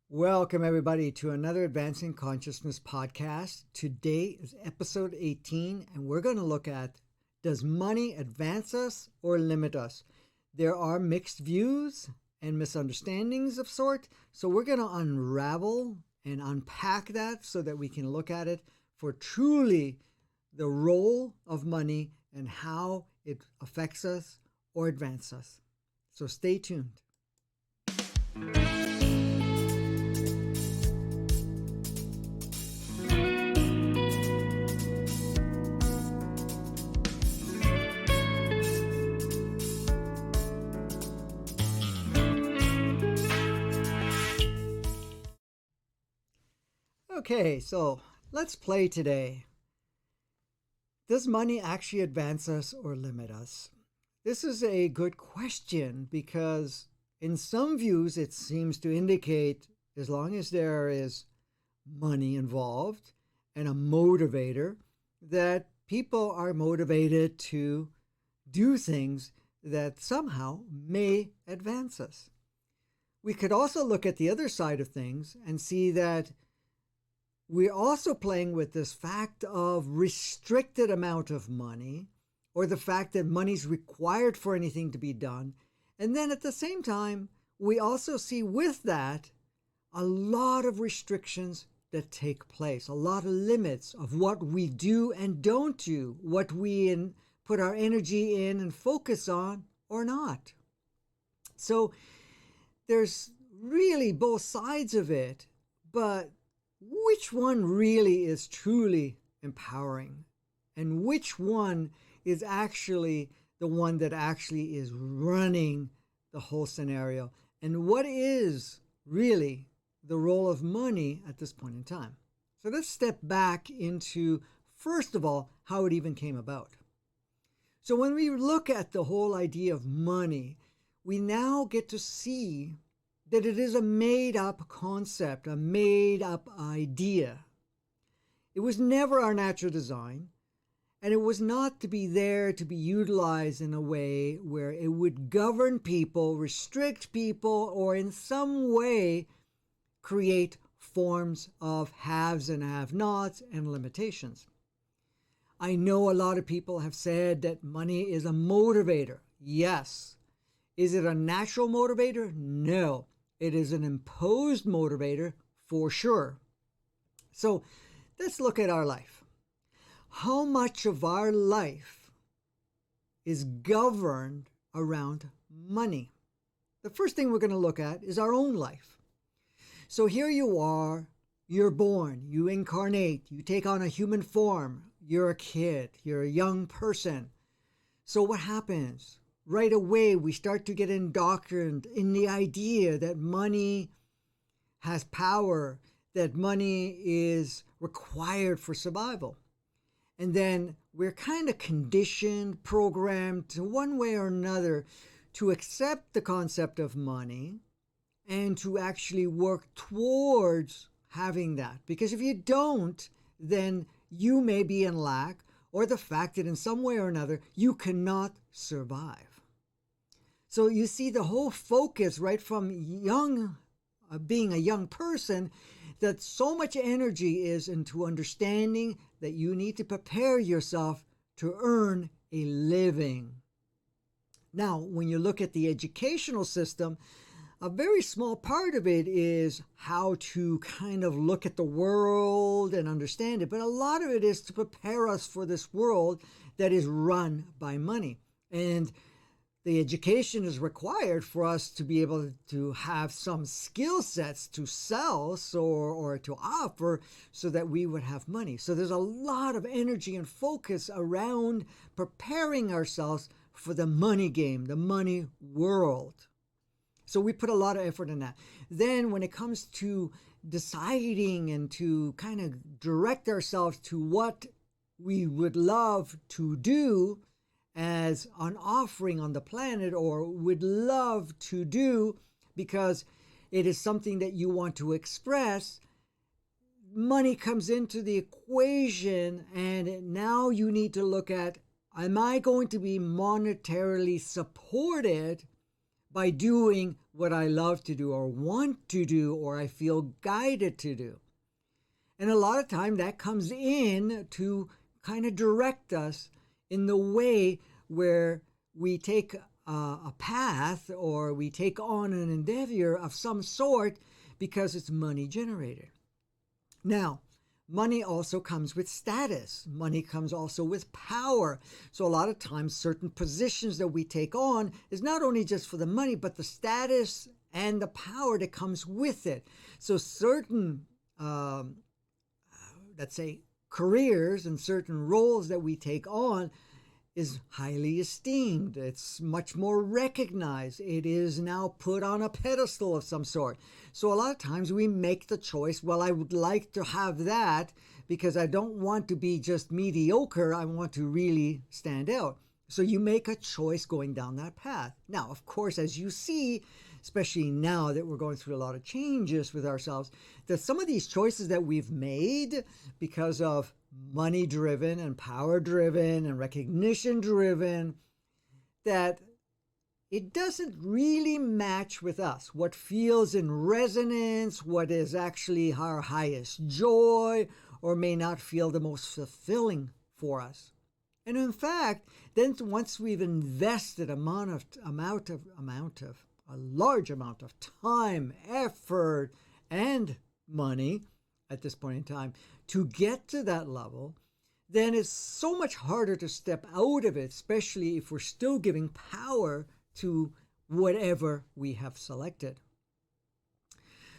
Welcome, everybody, to another Advancing Consciousness podcast. Today is episode 18, and we're going to look at, does money advance us or limit us? There are mixed views and misunderstandings of sort, so we're going to unravel and unpack that so that we can look at it for truly the role of money and how it affects us or advances us. So stay tuned. Okay, so let's play today. Does money actually advance us or limit us? This is a good question because in some views it seems to indicate as long as there is money involved and a motivator, that people are motivated to do things that somehow may advance us. We could also look at the other side of things and see that we're also playing with this fact of restricted amount of money, or the fact that money's required for anything to be done. And then at the same time, we also see with that a lot of restrictions that take place, a lot of limits of what we do and don't do, what we put our energy in and focus on or not. So there's really both sides of it, but which one really is truly empowering? And which one is actually the one that actually is running the whole scenario? And what is really the role of money at this point in time? So let's step back into, first of all, how it even came about. So when we look at the whole idea of money, we now get to see that it is a made-up concept, a made-up idea. It was never our natural design, and it was not to be there to be utilized in a way where it would govern people, restrict people, or in some way create forms of haves and have-nots and limitations. I know a lot of people have said that money is a motivator. Yes. Is it a natural motivator? No. It is an imposed motivator for sure. So let's look at our life. How much of our life is governed around money? The first thing we're going to look at is our own life. So here you are, you're born, you incarnate, you take on a human form, you're a kid, you're a young person. So what happens? Right away, we start to get indoctrined in the idea that money has power, that money is required for survival. And then we're kind of conditioned, programmed to one way or another to accept the concept of money and to actually work towards having that. Because if you don't, then you may be in lack, or the fact that in some way or another you cannot survive. So you see the whole focus right from being a young person, that so much energy is into understanding that you need to prepare yourself to earn a living. Now, when you look at the educational system, a very small part of it is how to kind of look at the world and understand it. But a lot of it is to prepare us for this world that is run by money. And the education is required for us to be able to have some skill sets to sell or to offer so that we would have money. So there's a lot of energy and focus around preparing ourselves for the money game, the money world. So we put a lot of effort in that. Then when it comes to deciding and to kind of direct ourselves to what we would love to do as an offering on the planet, or would love to do because it is something that you want to express, money comes into the equation, and now you need to look at, am I going to be monetarily supported by doing what I love to do or want to do or I feel guided to do. And a lot of time that comes in to kind of direct us in the way where we take a path or we take on an endeavor of some sort because it's money generated. Now, money also comes with status. Money comes also with power. So a lot of times certain positions that we take on is not only just for the money, but the status and the power that comes with it. So certain, let's say, careers and certain roles that we take on is highly esteemed. It's much more recognized. It is now put on a pedestal of some sort. So a lot of times we make the choice, well, I would like to have that because I don't want to be just mediocre. I want to really stand out. So you make a choice going down that path. Now, of course, as you see, especially now that we're going through a lot of changes with ourselves, that some of these choices that we've made because of money driven and power driven and recognition driven, that it doesn't really match with us. What feels in resonance, what is actually our highest joy, or may not feel the most fulfilling for us. And in fact, then once we've invested a large amount of time, effort, and money at this point in time to get to that level, then it's so much harder to step out of it, especially if we're still giving power to whatever we have selected.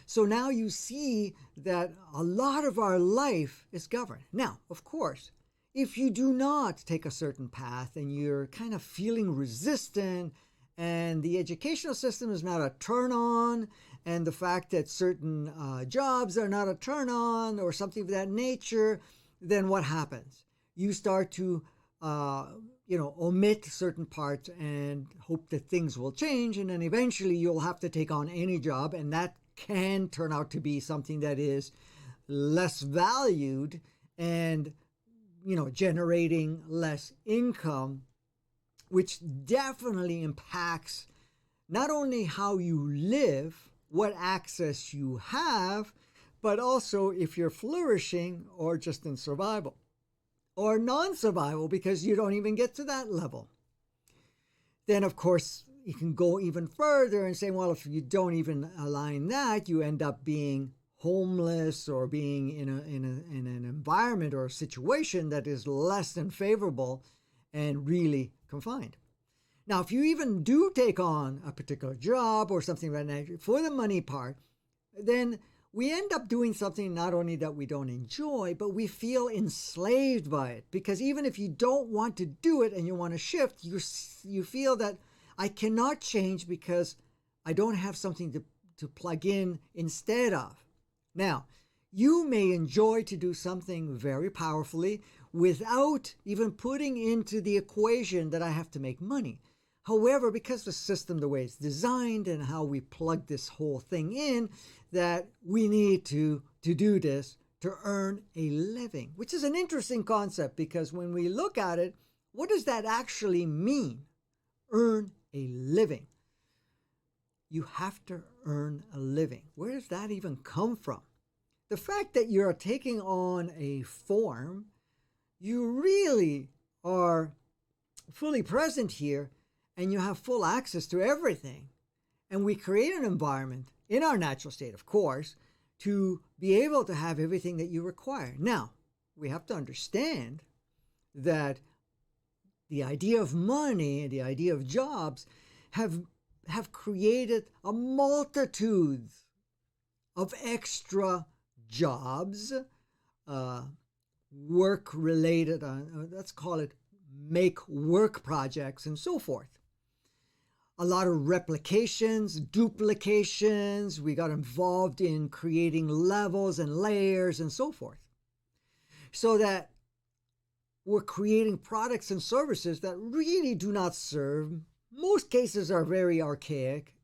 So now you see that a lot of our life is governed. Now, of course, if you do not take a certain path and you're kind of feeling resistant and the educational system is not a turn on, and the fact that certain jobs are not a turn on or something of that nature, then what happens? You start to omit certain parts and hope that things will change, and then eventually you'll have to take on any job, and that can turn out to be something that is less valued and generating less income, which definitely impacts not only how you live, what access you have, but also if you're flourishing or just in survival or non-survival because you don't even get to that level. Then, of course, you can go even further and say, well, if you don't even align that, you end up being homeless or being in an environment or a situation that is less than favorable and really confined. Now, if you even do take on a particular job or something like that for the money part, then we end up doing something not only that we don't enjoy, but we feel enslaved by it. Because even if you don't want to do it and you want to shift, you feel that I cannot change because I don't have something to plug in instead of. Now, you may enjoy to do something very powerfully without even putting into the equation that I have to make money. However, because the system, the way it's designed and how we plug this whole thing in, that we need to do this to earn a living, which is an interesting concept because when we look at it, what does that actually mean? Earn a living. You have to earn a living. Where does that even come from? The fact that you're taking on a form, you really are fully present here and you have full access to everything. And we create an environment in our natural state, of course, to be able to have everything that you require. Now, we have to understand that the idea of money and the idea of jobs have created a multitude of extra jobs, work-related, let's call it make work projects and so forth. A lot of replications, duplications. We got involved in creating levels and layers and so forth. So that we're creating products and services that really do not serve. Most cases are very archaic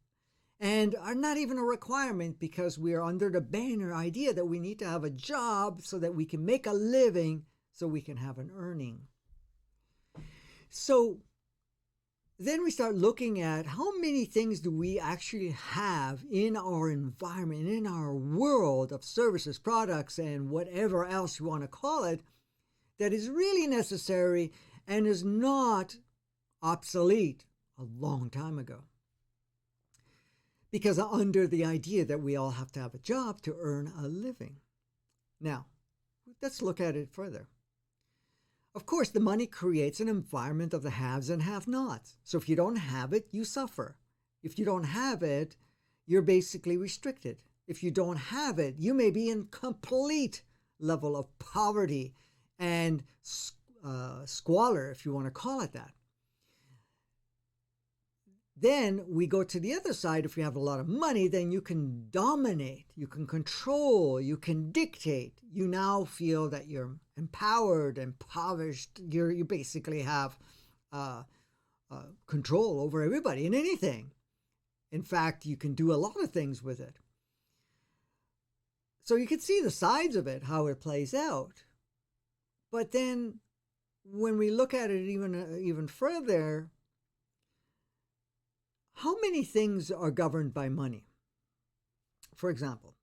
and are not even a requirement because we are under the banner idea that we need to have a job so that we can make a living so we can have an earning. So then we start looking at how many things do we actually have in our environment, in our world of services, products, and whatever else you want to call it, that is really necessary and is not obsolete a long time ago. Because under the idea that we all have to have a job to earn a living. Now, let's look at it further. Of course, the money creates an environment of the haves and have-nots. So if you don't have it, you suffer. If you don't have it, you're basically restricted. If you don't have it, you may be in complete level of poverty and squalor, if you want to call it that. Then we go to the other side. If you have a lot of money, then you can dominate, you can control, you can dictate. You now feel that you're empowered, impoverished. You basically have control over everybody and anything. In fact, you can do a lot of things with it. So you can see the sides of it, how it plays out. But then when we look at it even further, how many things are governed by money? For example,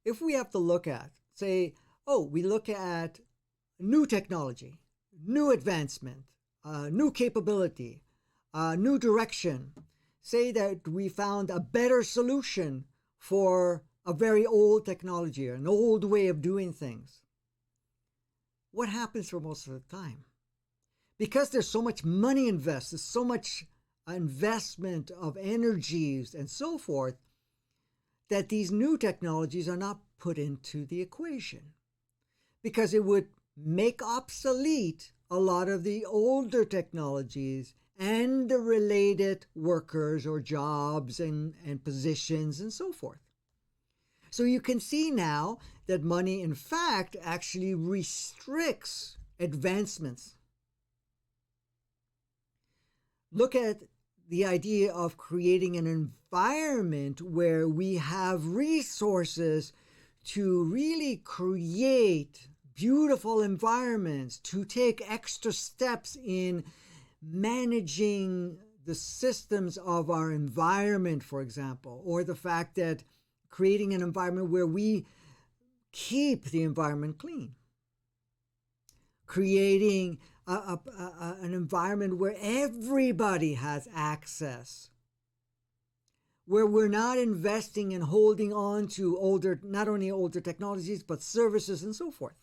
if we have to look at, say, we look at new technology, new advancement, new capability, new direction, say that we found a better solution for a very old technology, an old way of doing things. What happens for most of the time? Because there's so much money invested, so much investment of energies and so forth, that these new technologies are not put into the equation, because it would make obsolete a lot of the older technologies and the related workers or jobs and positions and so forth. So you can see now that money, in fact, actually restricts advancements. Look at the idea of creating an environment where we have resources to really create beautiful environments, to take extra steps in managing the systems of our environment, for example, or the fact that creating an environment where we keep the environment clean, creating an environment where everybody has access, where we're not investing and holding on to not only older technologies, but services and so forth.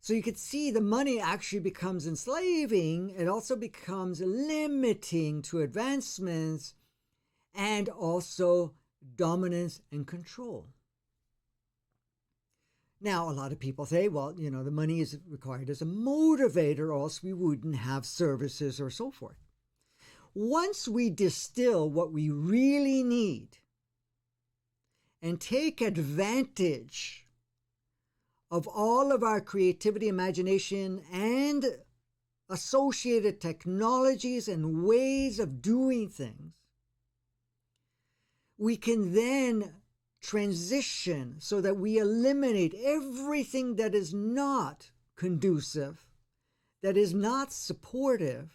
So you could see the money actually becomes enslaving. It also becomes limiting to advancements and also dominance and control. Now, a lot of people say, well, the money is required as a motivator, or else we wouldn't have services or so forth. Once we distill what we really need and take advantage of all of our creativity, imagination, and associated technologies and ways of doing things, we can then transition so that we eliminate everything that is not conducive, that is not supportive,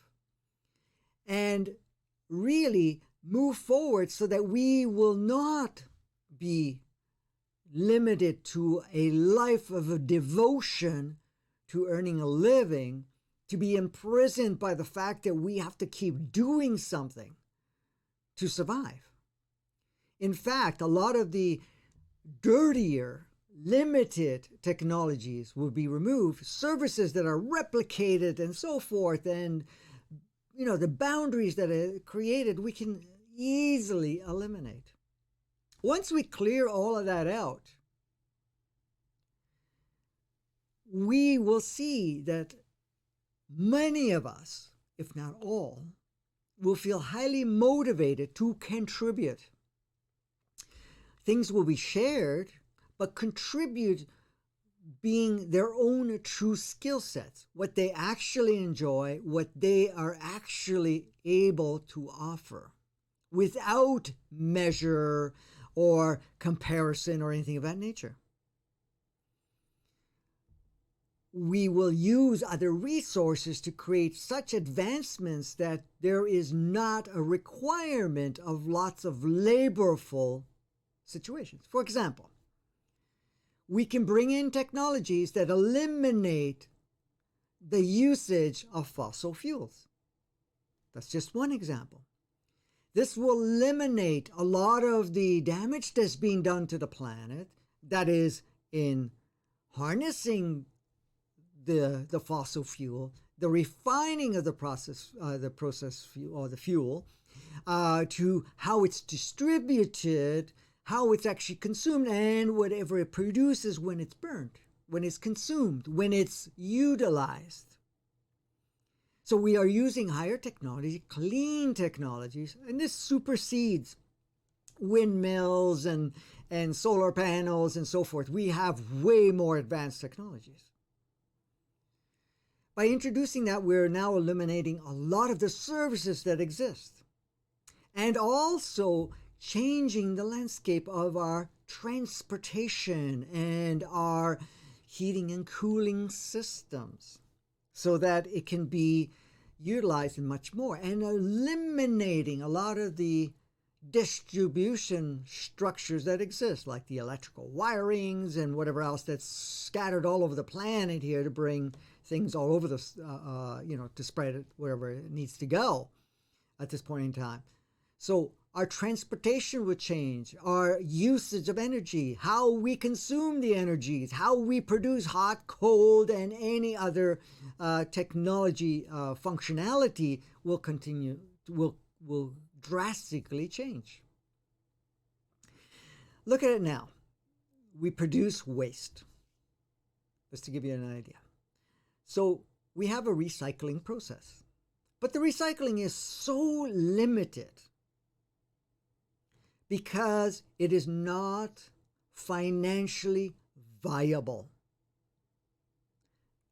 and really move forward so that we will not be limited to a life of devotion to earning a living, to be imprisoned by the fact that we have to keep doing something to survive. In fact, a lot of the dirtier, limited technologies will be removed, services that are replicated and so forth, and the boundaries that are created, we can easily eliminate. Once we clear all of that out, we will see that many of us, if not all, will feel highly motivated to contribute. Things will be shared, but contribute being their own true skill sets, what they actually enjoy, what they are actually able to offer, without measure or comparison or anything of that nature. we will use other resources to create such advancements that there is not a requirement of lots of laborful situations. For example, we can bring in technologies that eliminate the usage of fossil fuels. That's just one example. This will eliminate a lot of the damage that's being done to the planet, that is, in harnessing the fossil fuel, the refining of the process fuel or the fuel, to how it's distributed, how it's actually consumed, and whatever it produces when it's burnt, when it's consumed, when it's utilized. So we are using higher technology, clean technologies, and this supersedes windmills and solar panels and so forth. We have way more advanced technologies. By introducing that, we're now eliminating a lot of the services that exist, and also changing the landscape of our transportation and our heating and cooling systems so that it can be utilized in much more, and eliminating a lot of the distribution structures that exist, like the electrical wirings and whatever else that's scattered all over the planet here to bring things all over the, to spread it wherever it needs to go at this point in time. So our transportation would change, our usage of energy, how we consume the energies, how we produce hot, cold, and any other technology functionality will drastically change. Look at it now. We produce waste, just to give you an idea. So we have a recycling process, but the recycling is so limited because it is not financially viable.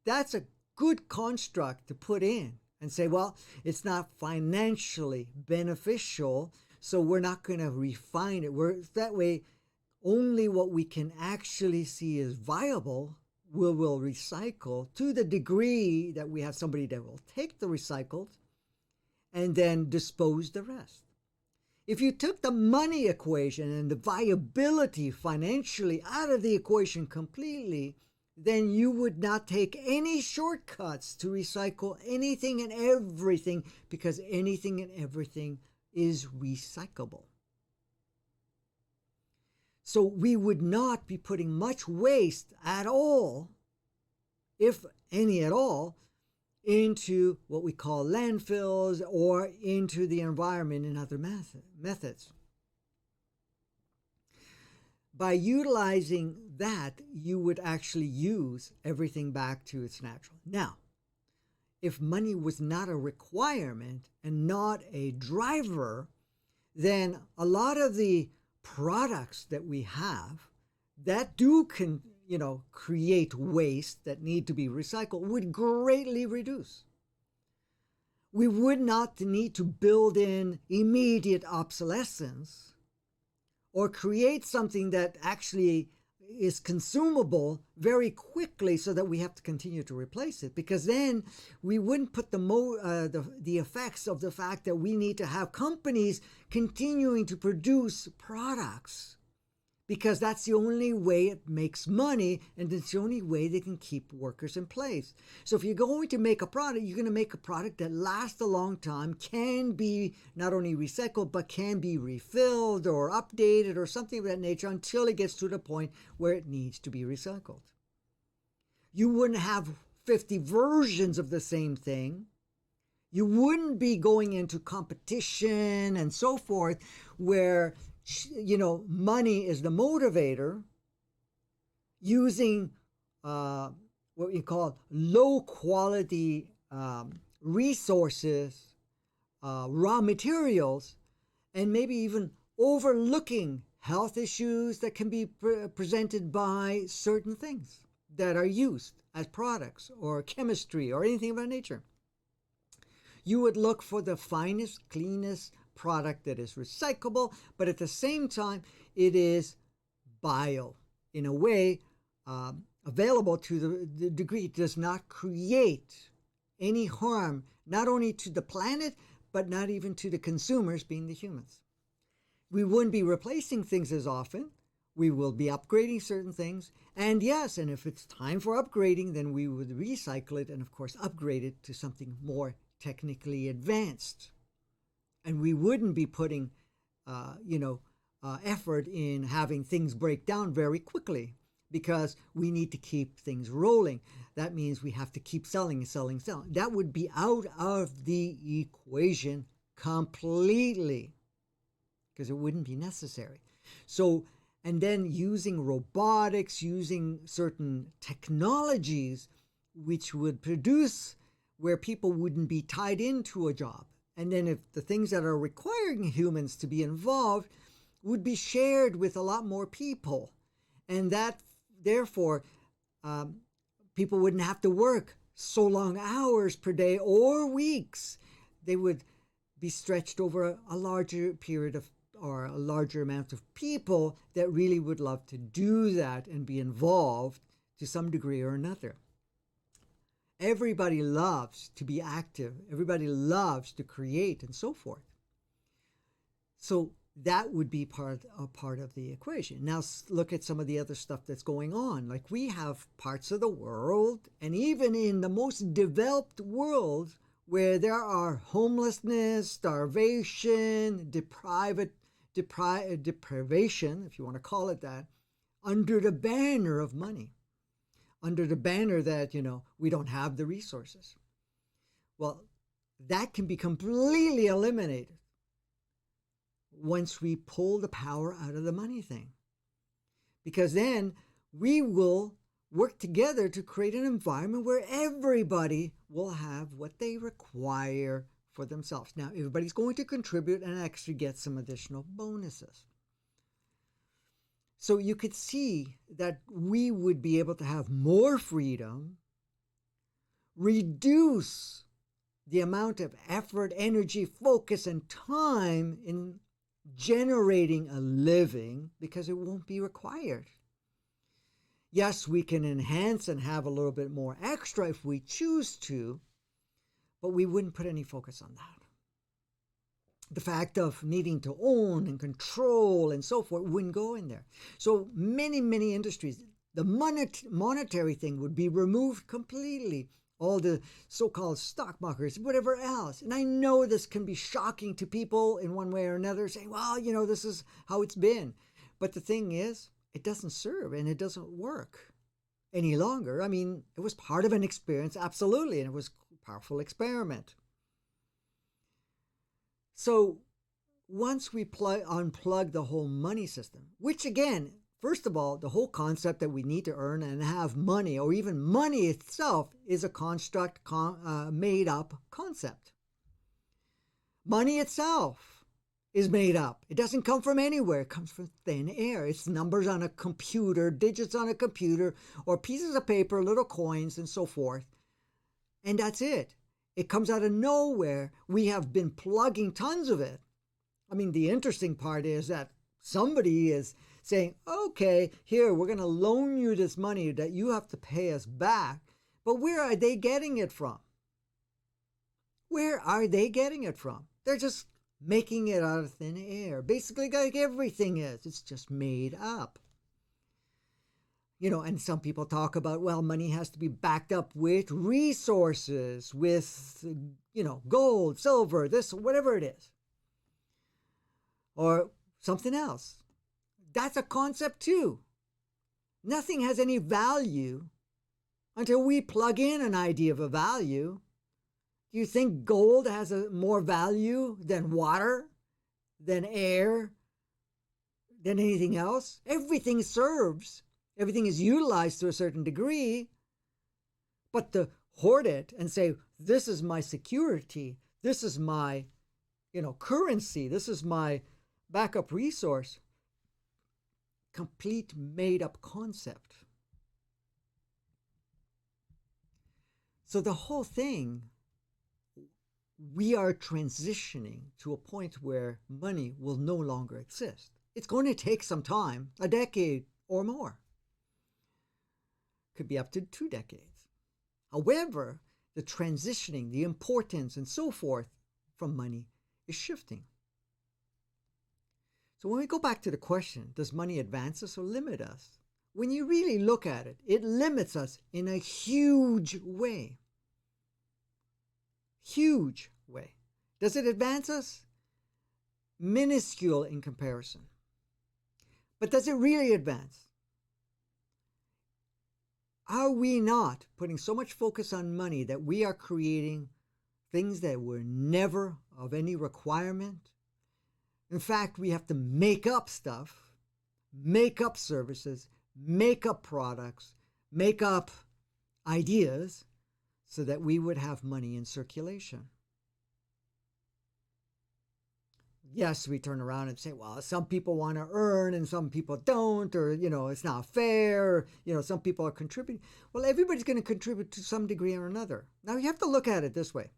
That's a good construct to put in and say, well, it's not financially beneficial, so we're not going to refine it. That way, only what we can actually see as viable will recycle, to the degree that we have somebody that will take the recycled and then dispose the rest. If you took the money equation and the viability financially out of the equation completely, then you would not take any shortcuts to recycle anything and everything, because anything and everything is recyclable. So we would not be putting much waste at all, if any at all, into what we call landfills or into the environment in other methods. By utilizing that, you would actually use everything back to its natural. Now, if money was not a requirement and not a driver, then a lot of the products that we have that do create waste that need to be recycled would greatly reduce. We would not need to build in immediate obsolescence or create something that actually is consumable very quickly so that we have to continue to replace it, because then we wouldn't put the effects of the fact that we need to have companies continuing to produce products, because that's the only way it makes money, and it's the only way they can keep workers in place. So if you're going to make a product, you're going to make a product that lasts a long time, can be not only recycled, but can be refilled or updated or something of that nature until it gets to the point where it needs to be recycled. You wouldn't have 50 versions of the same thing. You wouldn't be going into competition and so forth where money is the motivator, using what we call low quality resources, raw materials, and maybe even overlooking health issues that can be presented by certain things that are used as products or chemistry or anything of that nature. You would look for the finest, cleanest product that is recyclable, but at the same time, it is bio in a way, available to the degree it does not create any harm, not only to the planet, but not even to the consumers, being the humans. We wouldn't be replacing things as often. We will be upgrading certain things. And yes, and if it's time for upgrading, then we would recycle it and, of course, upgrade it to something more technically advanced. And we wouldn't be putting, effort in having things break down very quickly because we need to keep things rolling. That means we have to keep selling and selling, selling. That would be out of the equation completely because it wouldn't be necessary. So, and then using robotics, using certain technologies which would produce where people wouldn't be tied into a job. And then if the things that are requiring humans to be involved would be shared with a lot more people. And that, therefore, people wouldn't have to work so long hours per day or weeks. They would be stretched over a larger period of, or a larger amount of people that really would love to do that and be involved to some degree or another. Everybody loves to be active. Everybody loves to create and so forth. So that would be a part of the equation. Now look at some of the other stuff that's going on. Like we have parts of the world, and even in the most developed world, where there are homelessness, starvation, deprivation, if you want to call it that, under the banner of money, under the banner that, we don't have the resources. Well, that can be completely eliminated once we pull the power out of the money thing. Because then we will work together to create an environment where everybody will have what they require for themselves. Now, everybody's going to contribute and actually get some additional bonuses. So you could see that we would be able to have more freedom, reduce the amount of effort, energy, focus, and time in generating a living because it won't be required. Yes, we can enhance and have a little bit more extra if we choose to, but we wouldn't put any focus on that. The fact of needing to own and control and so forth wouldn't go in there. So many, many industries, the monetary thing would be removed completely. All the so-called stock markets, whatever else. And I know this can be shocking to people in one way or another, saying, well, this is how it's been. But the thing is, it doesn't serve and it doesn't work any longer. I mean, it was part of an experience, absolutely, and it was a powerful experiment. So once we unplug the whole money system, which again, first of all, the whole concept that we need to earn and have money, or even money itself, is a construct, made up concept. Money itself is made up. It doesn't come from anywhere. It comes from thin air. It's numbers on a computer, digits on a computer, or pieces of paper, little coins, and so forth. And that's it. It comes out of nowhere. We have been plugging tons of it. I mean, the interesting part is that somebody is saying, okay, here, we're going to loan you this money that you have to pay us back. But where are they getting it from? Where are they getting it from? They're just making it out of thin air. Basically, like everything is. It's just made up. And some people talk about, well, money has to be backed up with resources, with, gold, silver, this, whatever it is. Or something else. That's a concept too. Nothing has any value until we plug in an idea of a value. Do you think gold has more value than water, than air, than anything else? Everything serves. Everything is utilized to a certain degree. But to hoard it and say, this is my security, this is my, currency, this is my backup resource, complete made-up concept. So the whole thing, we are transitioning to a point where money will no longer exist. It's going to take some time, a decade or more. could be up to 2 decades. However, the transitioning, the importance, and so forth from money is shifting. So when we go back to the question, does money advance us or limit us? When you really look at it, it limits us in a huge way. Huge way. Does it advance us? Minuscule in comparison. But does it really advance? Are we not putting so much focus on money that we are creating things that were never of any requirement? In fact, we have to make up stuff, make up services, make up products, make up ideas so that we would have money in circulation. Yes, we turn around and say, well, some people want to earn and some people don't, or, it's not fair, some people are contributing. Well, everybody's going to contribute to some degree or another. Now, you have to look at it this way.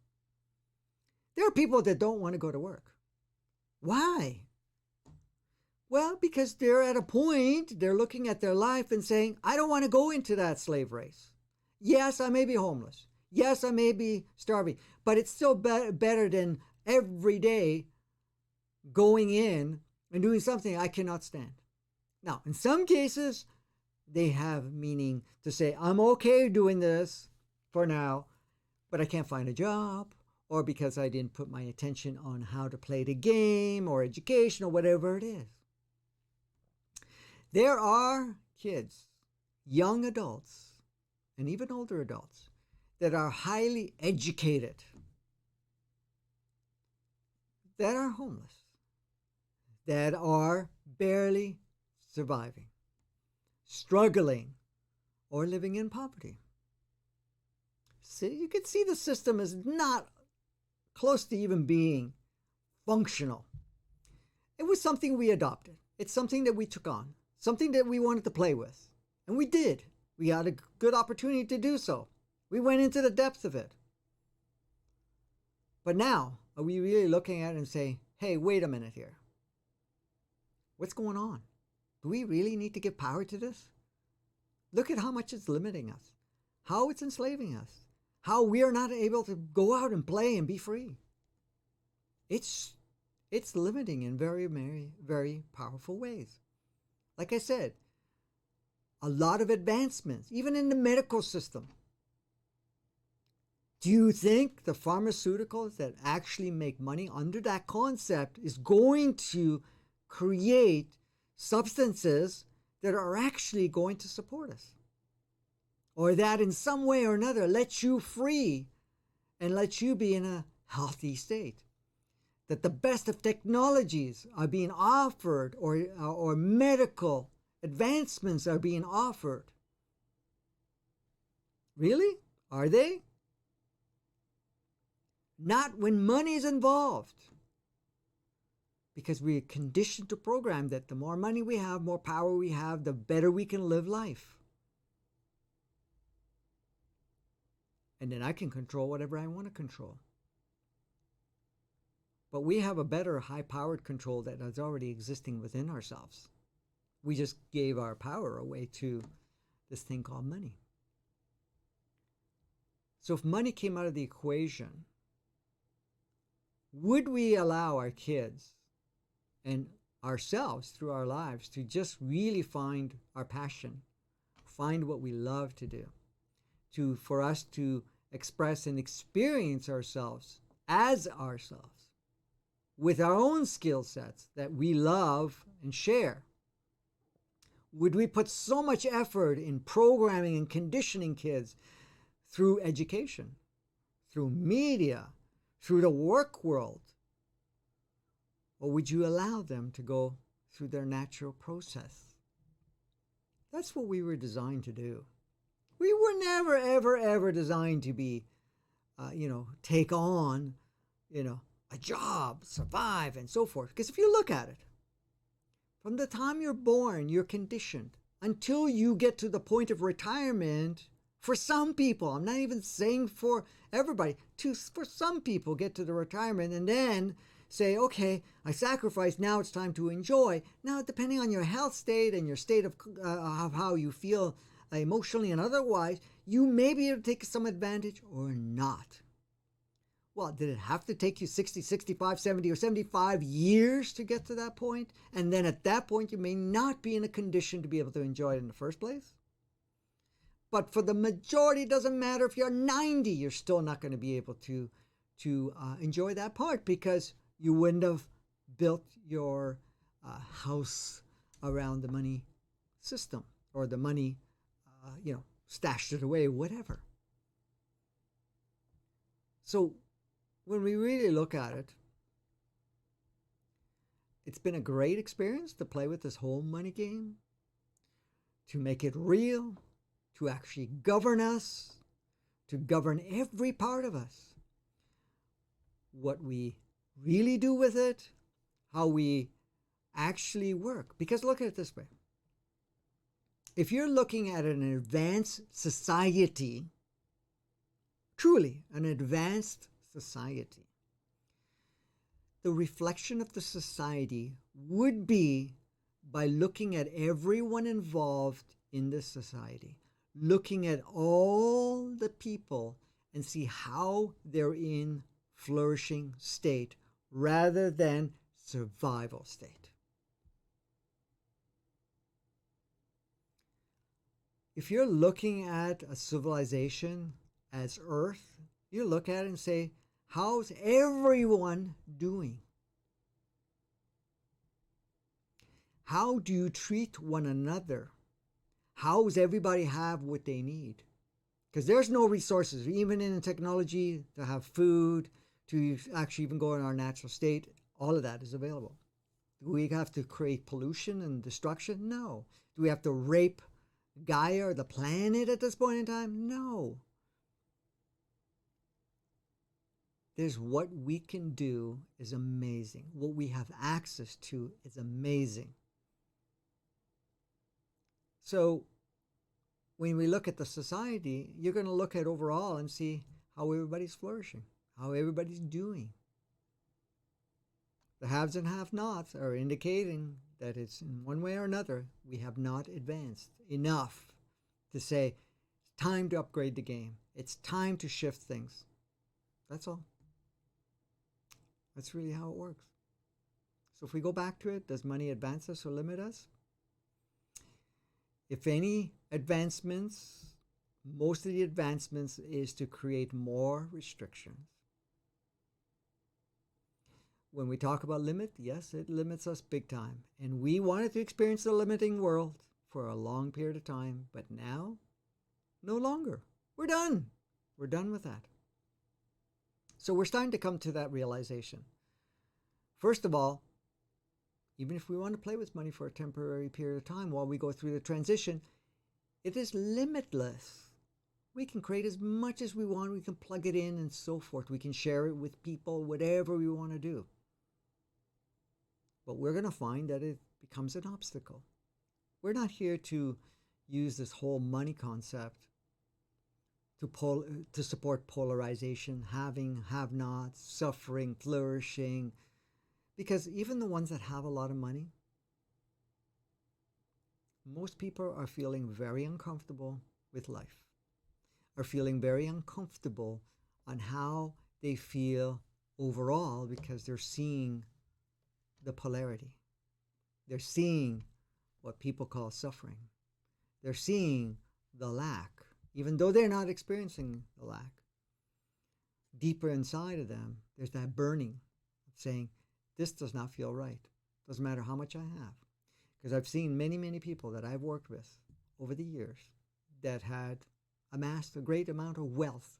There are people that don't want to go to work. Why? Well, because they're at a point, they're looking at their life and saying, I don't want to go into that slave race. Yes, I may be homeless. Yes, I may be starving, but it's still better than every day going in and doing something I cannot stand. Now, in some cases, they have meaning to say, I'm okay doing this for now, but I can't find a job, or because I didn't put my attention on how to play the game or education or whatever it is. There are kids, young adults, and even older adults that are highly educated, that are homeless, that are barely surviving, struggling, or living in poverty. See, you can see the system is not close to even being functional. It was something we adopted. It's something that we took on, something that we wanted to play with. And we did. We had a good opportunity to do so. We went into the depths of it. But now, are we really looking at it and saying, hey, wait a minute here. What's going on? Do we really need to give power to this? Look at how much it's limiting us, how it's enslaving us, how we are not able to go out and play and be free. It's limiting in very, very, very powerful ways. Like I said, a lot of advancements, even in the medical system. Do you think the pharmaceuticals that actually make money under that concept is going to create substances that are actually going to support us? Or that in some way or another let you free and let you be in a healthy state? That the best of technologies are being offered, or medical advancements are being offered. Really? Are they? Not when money is involved. Because we are conditioned to program that the more money we have, more power we have, the better we can live life. And then I can control whatever I want to control. But we have a better high-powered control that is already existing within ourselves. We just gave our power away to this thing called money. So if money came out of the equation, would we allow our kids and ourselves through our lives to just really find our passion, find what we love to do, for us to express and experience ourselves as ourselves with our own skill sets that we love and share? Would we put so much effort in programming and conditioning kids through education, through media, through the work world? Or would you allow them to go through their natural process? That's what we were designed to do. We were never, ever, ever designed to be, take on, a job, survive, and so forth. Because if you look at it, from the time you're born, you're conditioned until you get to the point of retirement. For some people, I'm not even saying for everybody, for some people get to the retirement and then say, okay, I sacrificed, now it's time to enjoy. Now, depending on your health state and your state of how you feel emotionally and otherwise, you may be able to take some advantage or not. Well, did it have to take you 60, 65, 70, or 75 years to get to that point? And then at that point, you may not be in a condition to be able to enjoy it in the first place? But for the majority, it doesn't matter if you're 90, you're still not going to be able to enjoy that part because you wouldn't have built your house around the money system or the money, stashed it away, whatever. So when we really look at it, it's been a great experience to play with this whole money game, to make it real, to actually govern us, to govern every part of us. What we really do with it, how we actually work. Because look at it this way. If you're looking at an advanced society, truly an advanced society, the reflection of the society would be by looking at everyone involved in this society, looking at all the people and see how they're in flourishing state rather than survival state. If you're looking at a civilization as Earth, you look at it and say, how's everyone doing? How do you treat one another? How does everybody have what they need? Because there's no resources, even in technology, to have food, to actually even go in our natural state. All of that is available. Do we have to create pollution and destruction? No. Do we have to rape Gaia or the planet at this point in time? No. There's what we can do is amazing. What we have access to is amazing. So when we look at the society, you're going to look at overall and see how everybody's flourishing, how everybody's doing. The haves and have-nots are indicating that it's in one way or another, we have not advanced enough to say, it's time to upgrade the game. It's time to shift things. That's all. That's really how it works. So if we go back to it, does money advance us or limit us? If any advancements, most of the advancements is to create more restrictions. When we talk about limit, yes, it limits us big time. And we wanted to experience the limiting world for a long period of time, but now, no longer. We're done. We're done with that. So we're starting to come to that realization. First of all, even if we want to play with money for a temporary period of time while we go through the transition, it is limitless. We can create as much as we want. We can plug it in and so forth. We can share it with people, whatever we want to do. But we're going to find that it becomes an obstacle. We're not here to use this whole money concept to support polarization, having, have-nots, suffering, flourishing. Because even the ones that have a lot of money, most people are feeling very uncomfortable with life, are feeling very uncomfortable on how they feel overall because they're seeing the polarity. They're seeing what people call suffering. They're seeing the lack, even though they're not experiencing the lack. Deeper inside of them, there's that burning saying, this does not feel right. Doesn't matter how much I have. Because I've seen many, many people that I've worked with over the years that had amassed a great amount of wealth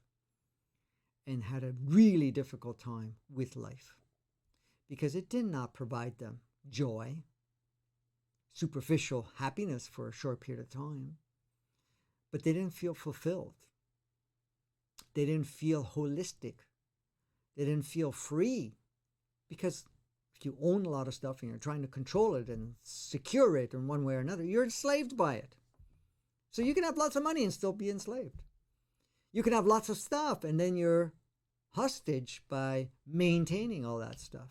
and had a really difficult time with life because it did not provide them joy, superficial happiness for a short period of time, but they didn't feel fulfilled. They didn't feel holistic. They didn't feel free because if you own a lot of stuff and you're trying to control it and secure it in one way or another, you're enslaved by it. So you can have lots of money and still be enslaved. You can have lots of stuff and then you're hostage by maintaining all that stuff,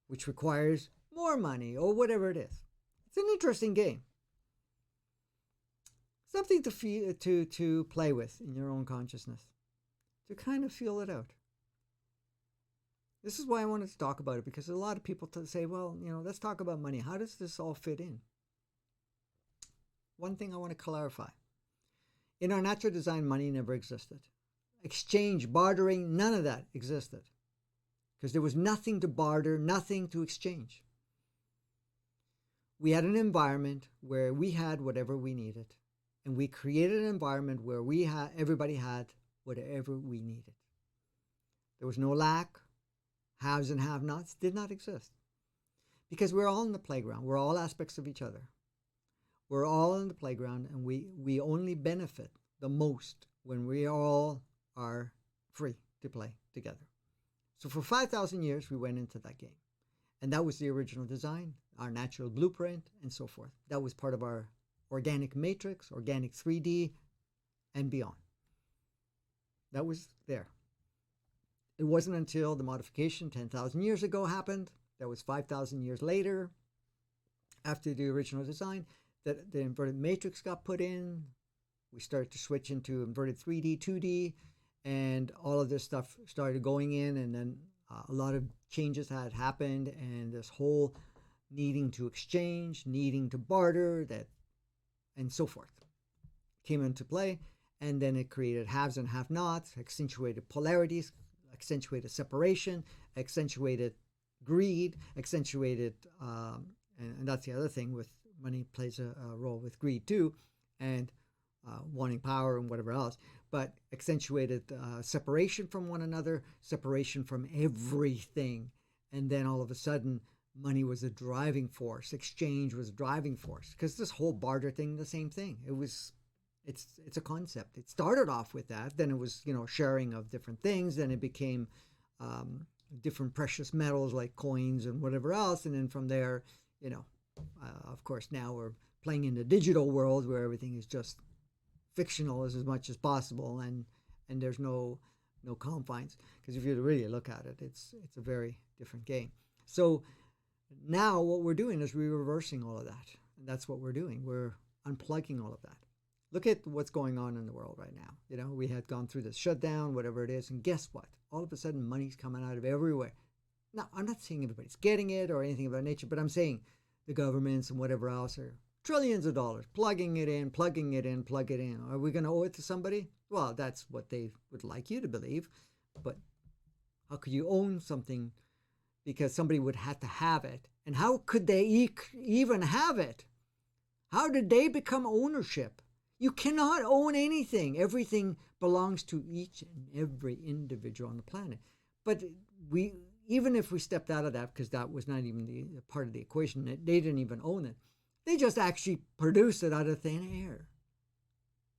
which requires more money or whatever it is. It's an interesting game. something to feel, to play with in your own consciousness, to kind of feel it out. This is why I wanted to talk about it, because a lot of people say, well, let's talk about money. How does this all fit in? One thing I want to clarify. In our natural design, money never existed. Exchange, bartering, none of that existed. Because there was nothing to barter, nothing to exchange. We had an environment where we had whatever we needed. And we created an environment where everybody had whatever we needed. There was no lack. Haves and have-nots did not exist. Because we're all in the playground. We're all aspects of each other. We're all in the playground, and we only benefit the most when we all are free to play together. So for 5,000 years, we went into that game. And that was the original design, our natural blueprint, and so forth. That was part of our organic matrix, organic 3D, and beyond. That was there. It wasn't until the modification 10,000 years ago happened, that was 5,000 years later, after the original design, that the inverted matrix got put in. We started to switch into inverted 3D, 2D, and all of this stuff started going in, and then a lot of changes had happened, and this whole needing to exchange, needing to barter, and so forth came into play, and then it created haves and have-nots, accentuated polarities, accentuated separation, accentuated greed, accentuated, and that's the other thing with money plays a role with greed too, and wanting power and whatever else, but accentuated separation from one another, separation from everything, and then all of a sudden money was a driving force, exchange was a driving force, because this whole barter thing, the same thing. It's a concept. It started off with that, then it was sharing of different things, then it became different precious metals like coins and whatever else, and then from there, of course now we're playing in the digital world where everything is just fictional as much as possible, and there's no confines, because if you really look at it, it's a very different game. So now what we're doing is we're reversing all of that, and that's what we're doing. We're unplugging all of that. Look at what's going on in the world right now. We had gone through this shutdown, whatever it is, and guess what? All of a sudden, money's coming out of everywhere. Now, I'm not saying everybody's getting it or anything of that nature, but I'm saying the governments and whatever else are trillions of dollars, plugging it in, plug it in. Are we going to owe it to somebody? Well, that's what they would like you to believe, but how could you own something because somebody would have to have it? And how could they even have it? How did they become ownership? You cannot own anything. Everything belongs to each and every individual on the planet. But even if we stepped out of that, because that was not even the part of the equation, they didn't even own it. They just actually produced it out of thin air,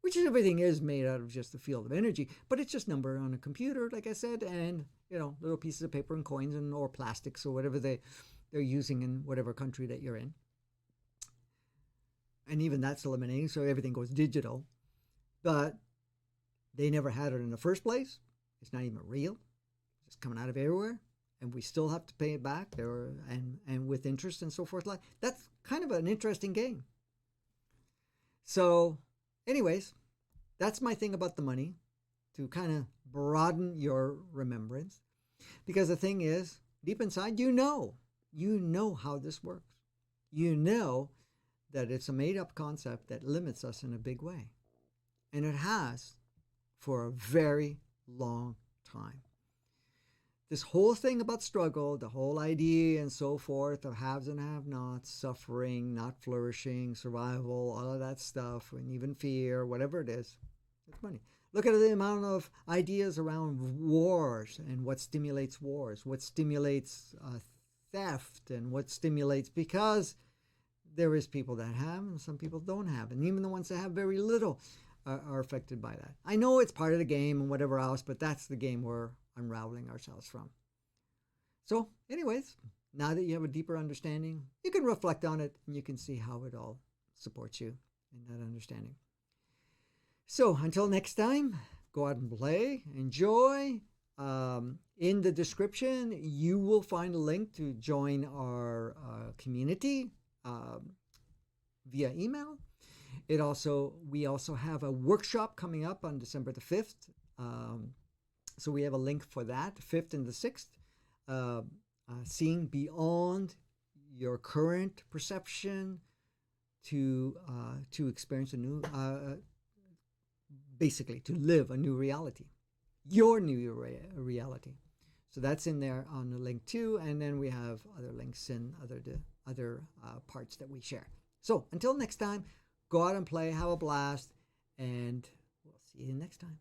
which everything is made out of just the field of energy. But it's just number on a computer, like I said, and little pieces of paper and coins or plastics or whatever they're using in whatever country that you're in. And even that's eliminating, so everything goes digital. But they never had it in the first place. It's not even real. It's just coming out of everywhere. And we still have to pay it back and with interest and so forth. That's kind of an interesting game. So anyways, that's my thing about the money, to kind of broaden your remembrance. Because the thing is, deep inside, you know how this works. You know that it's a made-up concept that limits us in a big way. And it has for a very long time. This whole thing about struggle, the whole idea and so forth of haves and have-nots, suffering, not flourishing, survival, all of that stuff, and even fear, whatever it is, it's money. Look at the amount of ideas around wars and what stimulates wars, what stimulates theft, and what stimulates, because there is people that have and some people don't have. And even the ones that have very little are affected by that. I know it's part of the game and whatever else, but that's the game we're unraveling ourselves from. So anyways, now that you have a deeper understanding, you can reflect on it and you can see how it all supports you in that understanding. So until next time, go out and play, enjoy. In the description, you will find a link to join our community via email. We also have a workshop coming up on December the 5th. So we have a link for that, the 5th and the 6th. Seeing beyond your current perception to experience a new, basically to live a new reality, your new reality. So that's in there on the link too, and then we have other links in other parts that we share. So until next time, go out and play, have a blast, and we'll see you next time.